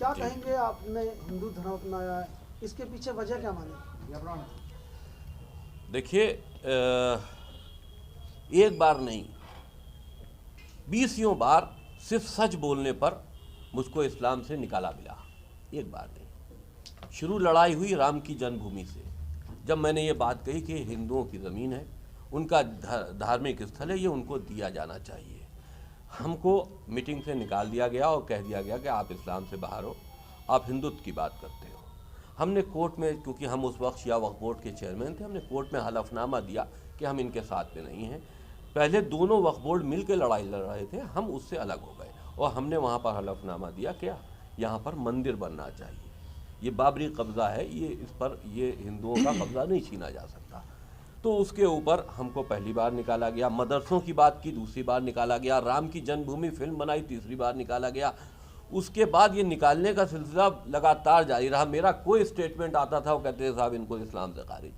क्या कहेंगे, आपने हिंदू धर्म अपनाया है, इसके पीछे वजह क्या माने? देखिए, एक बार नहीं 20 बार सिर्फ सच बोलने पर मुझको इस्लाम से निकाला मिला। एक बार नहीं। शुरू लड़ाई हुई राम की जन्मभूमि से, जब मैंने ये बात कही कि हिंदुओं की ज़मीन है, उनका धार्मिक स्थल है, ये उनको दिया जाना चाहिए। हमको मीटिंग से निकाल दिया गया और कह दिया गया कि आप इस्लाम से बाहर हो, आप हिंदुत्व की बात करते हो। हमने कोर्ट में, क्योंकि हम उस वक्त शिया वक्फ बोर्ड के चेयरमैन थे, हमने कोर्ट में हलफनामा दिया कि हम इनके साथ में नहीं हैं। पहले दोनों वक्फ बोर्ड मिल के लड़ाई लड़ रहे थे, हम उससे अलग हो गए और हमने वहाँ पर हलफनामा दिया कि यहाँ पर मंदिर बनना चाहिए, ये बाबरी कब्ज़ा है, ये इस पर ये हिंदुओं का कब्ज़ा नहीं छीना जा सकता। तो उसके ऊपर हमको पहली बार निकाला गया। मदरसों की बात की, दूसरी बार निकाला गया। राम की जन्मभूमि फिल्म बनाई, तीसरी बार निकाला गया। उसके बाद ये निकालने का सिलसिला लगातार जारी रहा। मेरा कोई स्टेटमेंट आता था, वो कहते थे साहब इनको इस्लाम से खारिज,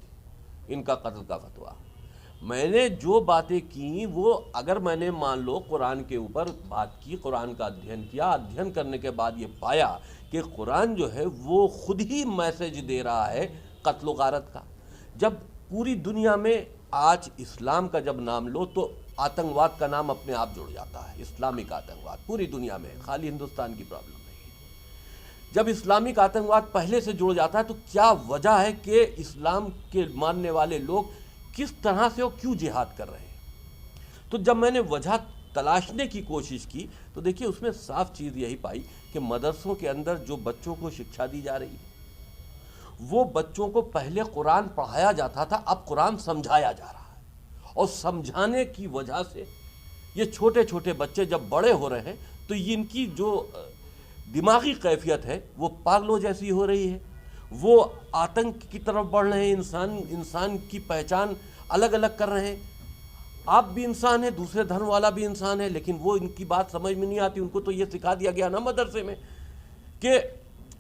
इनका कत्ल का फतवा। मैंने जो बातें की वो, अगर मैंने मान लो कुरान के ऊपर बात की, कुरान का अध्ययन किया, अध्ययन करने के बाद ये पाया कि कुरान जो है वो खुद ही मैसेज दे रहा है कत्ल गारत का। जब पूरी दुनिया में आज इस्लाम का जब नाम लो तो आतंकवाद का नाम अपने आप जुड़ जाता है। इस्लामिक आतंकवाद पूरी दुनिया में, खाली हिंदुस्तान की प्रॉब्लम नहीं है। जब इस्लामिक आतंकवाद पहले से जुड़ जाता है तो क्या वजह है कि इस्लाम के मानने वाले लोग किस तरह से और क्यों जिहाद कर रहे हैं? तो जब मैंने वजह तलाशने की कोशिश की तो देखिए उसमें साफ चीज़ यही पाई कि मदरसों के अंदर जो बच्चों को शिक्षा दी जा रही है, वो बच्चों को पहले कुरान पढ़ाया जाता था, अब कुरान समझाया जा रहा है। और समझाने की वजह से ये छोटे छोटे बच्चे जब बड़े हो रहे हैं तो इनकी जो दिमागी कैफियत है वो पागलों जैसी हो रही है। वो आतंक की तरफ बढ़ रहे हैं, इंसान की पहचान अलग अलग कर रहे हैं। आप भी इंसान है, दूसरे धर्म वाला भी इंसान है, लेकिन वो इनकी बात समझ में नहीं आती। उनको तो ये सिखा दिया गया ना मदरसे में कि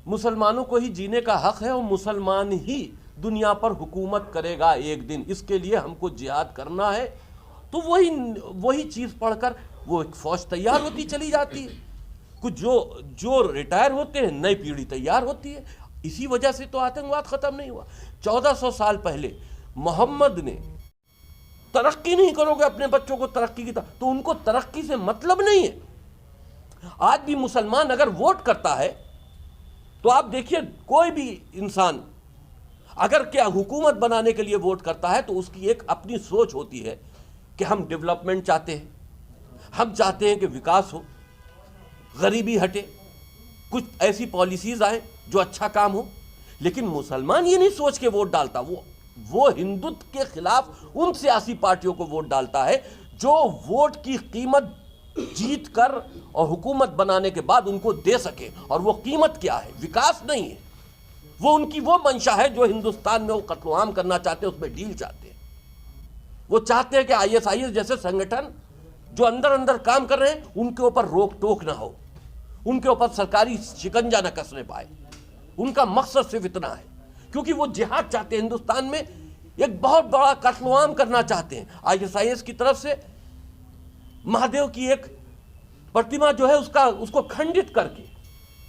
मुसलमानों को ही जीने का हक है और मुसलमान ही दुनिया पर हुकूमत करेगा एक दिन, इसके लिए हमको जिहाद करना है। तो वही चीज़ पढ़कर वो एक फौज तैयार होती चली जाती है। कुछ जो रिटायर होते हैं, नई पीढ़ी तैयार होती है। इसी वजह से तो आतंकवाद ख़त्म नहीं हुआ। 1400 साल पहले मोहम्मद ने तरक्की नहीं करोगे अपने बच्चों को तरक्की की तो उनको तरक्की से मतलब नहीं है। आज भी मुसलमान अगर वोट करता है तो आप देखिए, कोई भी इंसान अगर क्या हुकूमत बनाने के लिए वोट करता है तो उसकी एक अपनी सोच होती है कि हम डेवलपमेंट चाहते हैं, हम चाहते हैं कि विकास हो, गरीबी हटे, कुछ ऐसी पॉलिसीज आए जो अच्छा काम हो। लेकिन मुसलमान ये नहीं सोच के वोट डालता, वो हिंदुत्व के खिलाफ उन सियासी पार्टियों को वोट डालता है जो वोट की कीमत जीत कर और हुकूमत बनाने के बाद उनको दे सके। और वो कीमत क्या है? विकास नहीं है। वो उनकी वो मंशा है जो हिंदुस्तान में वो कत्ल-ए-आम करना चाहते हैं, उसमें डील चाहते हैं। वो चाहते हैं कि ISIS जैसे संगठन जो अंदर अंदर काम कर रहे हैं उनके ऊपर रोक टोक ना हो, उनके ऊपर सरकारी शिकंजा न कसने पाए। उनका मकसद सिर्फ इतना है, क्योंकि वो जिहाद चाहते हैं। हिंदुस्तान में एक बहुत बड़ा कत्ल-ए-आम करना चाहते हैं। ISIS की तरफ से महादेव की एक प्रतिमा जो है उसको खंडित करके,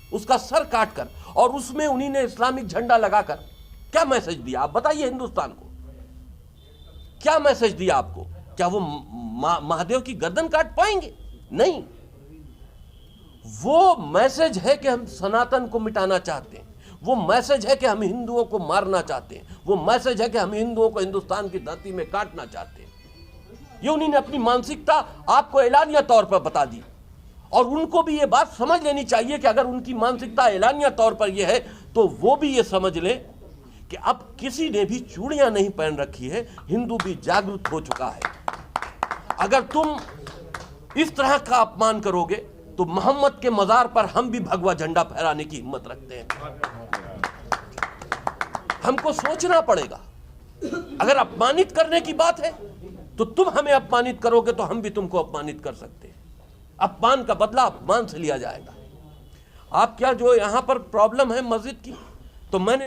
उसका सर काट कर, और उसमें उन्हीं ने इस्लामिक झंडा लगाकर क्या मैसेज दिया? आप बताइए हिंदुस्तान को क्या मैसेज दिया आपको? क्या वो महादेव की गर्दन काट पाएंगे? नहीं। वो मैसेज है कि हम सनातन को मिटाना चाहते हैं, वो मैसेज है कि हम हिंदुओं को मारना चाहते हैं, वो मैसेज है कि हम हिंदुओं को हिंदुस्तान की धरती में काटना चाहते हैं। ये उन्होंने अपनी मानसिकता आपको एलानिया तौर पर बता दी। और उनको भी ये बात समझ लेनी चाहिए कि अगर उनकी मानसिकता एलानिया तौर पर यह है तो वो भी ये समझ लें कि अब किसी ने भी चूड़ियां नहीं पहन रखी है, हिंदू भी जागरूक हो चुका है। अगर तुम इस तरह का अपमान करोगे तो मोहम्मद के मजार पर हम भी भगवा झंडा फहराने की हिम्मत रखते हैं। हमको सोचना पड़ेगा। अगर अपमानित करने की बात है तो तुम हमें अपमानित करोगे तो हम भी तुमको अपमानित कर सकते हैं। अपमान का बदला अपमान से लिया जाएगा। आप क्या जो यहां पर प्रॉब्लम है मस्जिद की, तो मैंने